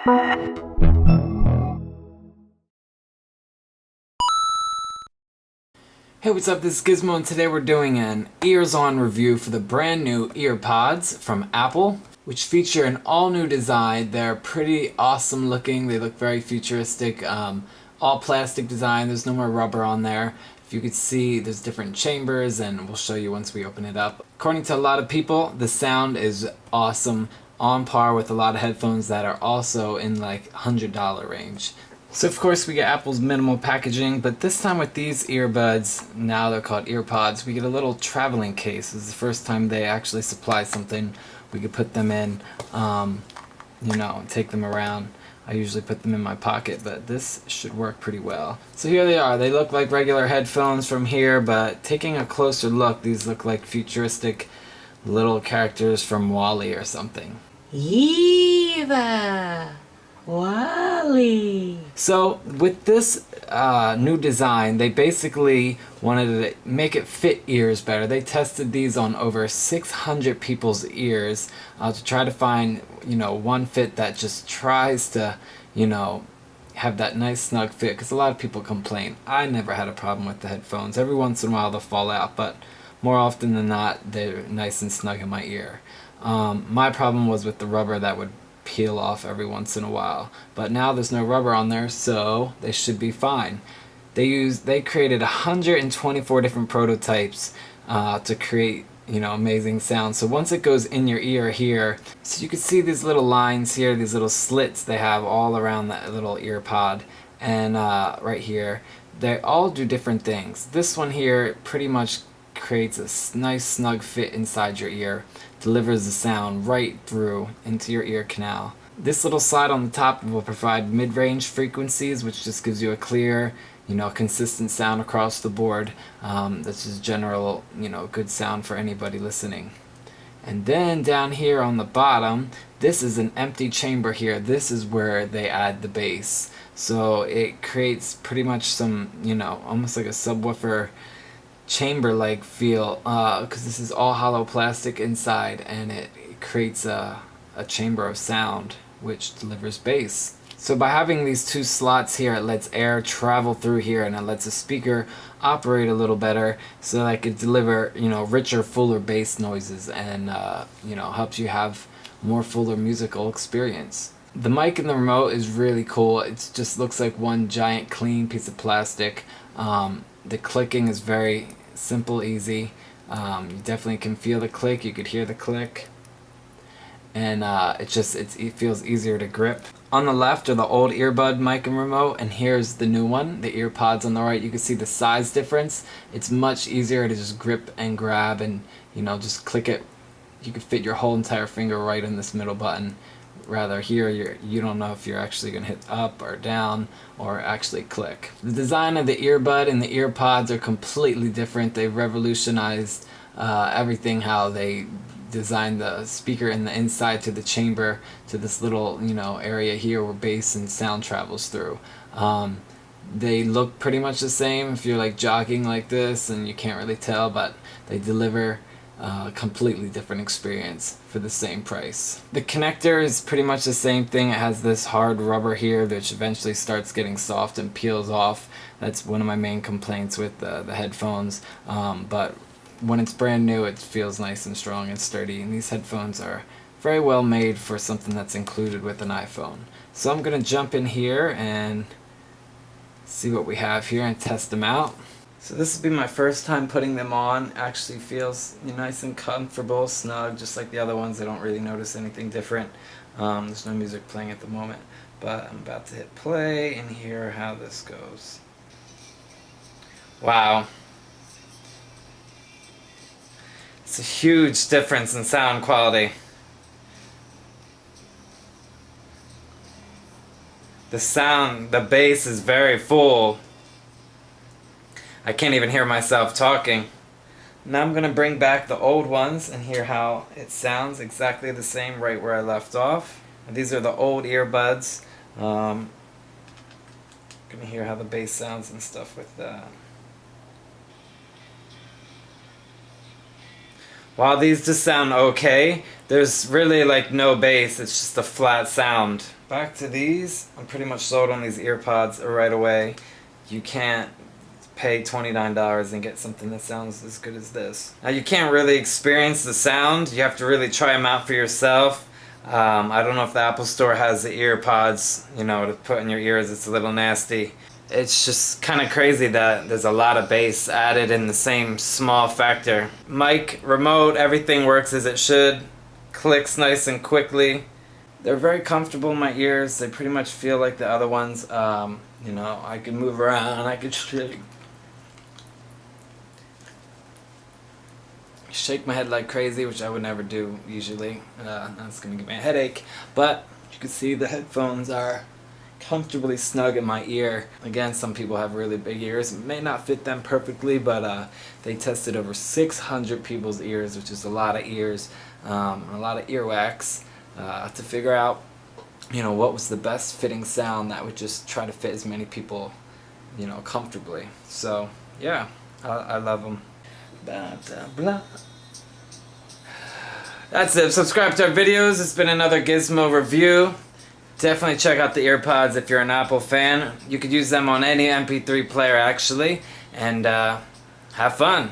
Hey, what's up? This is Gizmo, and today we're doing an Ears On review for the brand new EarPods from Apple, which feature an all-new design. They're pretty awesome looking. They look very futuristic. All plastic design. There's no more rubber on there. If you could see, there's different chambers, and we'll show you once we open it up. According to a lot of people, the sound is awesome, on par with a lot of headphones that are also in like $100 range. So of course we get Apple's minimal packaging, but this time with these earbuds, now they're called EarPods, we get a little traveling case. This is the first time they actually supply something we could put them in, and take them around. I usually put them in my pocket, but this should work pretty well. So here they are. They look like regular headphones from here, but taking a closer look, these look like futuristic little characters from WALL-E or something. Eva! Wally. So with this new design, they basically wanted to make it fit ears better. They tested these on over 600 people's ears to try to find, one fit that just tries to, have that nice snug fit, because a lot of people complain. I never had a problem with the headphones. Every once in a while they'll fall out, but more often than not they're nice and snug in my ear. My problem was with the rubber that would peel off every once in a while, but now there's no rubber on there, so they should be fine. They created 124 different prototypes to create amazing sound. So once it goes in your ear here, so you can see these little lines here, these little slits they have all around that little ear pod, and right here they all do different things. This one here pretty much creates a nice snug fit inside your ear, delivers the sound right through into your ear canal. This little slide on the top will provide mid-range frequencies, which just gives you a clear, consistent sound across the board. This is general, good sound for anybody listening. And then down here on the bottom, this is an empty chamber here. This is where they add the bass. So it creates pretty much some, almost like a subwoofer chamber-like feel, because this is all hollow plastic inside, and it creates a chamber of sound which delivers bass. So by having these two slots here, it lets air travel through here, and it lets the speaker operate a little better so that it could deliver richer, fuller bass noises, and helps you have more fuller musical experience. The mic and the remote is really cool. It just looks like one giant clean piece of plastic. The clicking is very simple, easy. You definitely can feel the click. You could hear the click, and it feels easier to grip. On the left are the old earbud mic and remote, and here's the new one, the EarPods on the right. You can see the size difference. It's much easier to just grip and grab, and just click it. You could fit your whole entire finger right in this middle button. Rather here, you don't know if you're actually going to hit up or down or actually click. The design of the earbud and the EarPods are completely different. They've revolutionized everything, how they designed the speaker in the inside to the chamber to this little area here where bass and sound travels through. They look pretty much the same if you're like jogging like this and you can't really tell, but they deliver a completely different experience for the same price. The connector is pretty much the same thing. It has this hard rubber here which eventually starts getting soft and peels off. That's one of my main complaints with the headphones, but when it's brand new it feels nice and strong and sturdy, and these headphones are very well made for something that's included with an iPhone. So I'm gonna jump in here and see what we have here and test them out. So this will be my first time putting them on. Actually feels nice and comfortable, snug, just like the other ones. I don't really notice anything different. There's no music playing at the moment, but I'm about to hit play and hear how this goes. Wow. It's a huge difference in sound quality. The bass is very full. I can't even hear myself talking. Now I'm going to bring back the old ones and hear how it sounds exactly the same right where I left off. And these are the old earbuds. Going to hear how the bass sounds and stuff with that. While these just sound okay, there's really like no bass. It's just a flat sound back to these. I'm pretty much sold on these EarPods right away. You can't pay $29 and get something that sounds as good as this. Now you can't really experience the sound. You have to really try them out for yourself. I don't know if the Apple Store has the EarPods, you know, to put in your ears. It's a little nasty. It's just kind of crazy that there's a lot of bass added in the same small factor. Mic, remote, everything works as it should. Clicks nice and quickly. They're very comfortable in my ears. They pretty much feel like the other ones. You know, I can move around. I can shake my head like crazy, which I would never do usually. That's gonna give me a headache. But you can see the headphones are comfortably snug in my ear. Again, some people have really big ears. It may not fit them perfectly, but they tested over 600 people's ears, which is a lot of ears, a lot of earwax, to figure out, you know, what was the best fitting sound that would just try to fit as many people, you know, comfortably. So yeah, I love them. Blah. That's it. Subscribe to our videos. It's been another Gizmo review. Definitely check out the EarPods if you're an Apple fan. You could use them on any MP3 player actually, and have fun.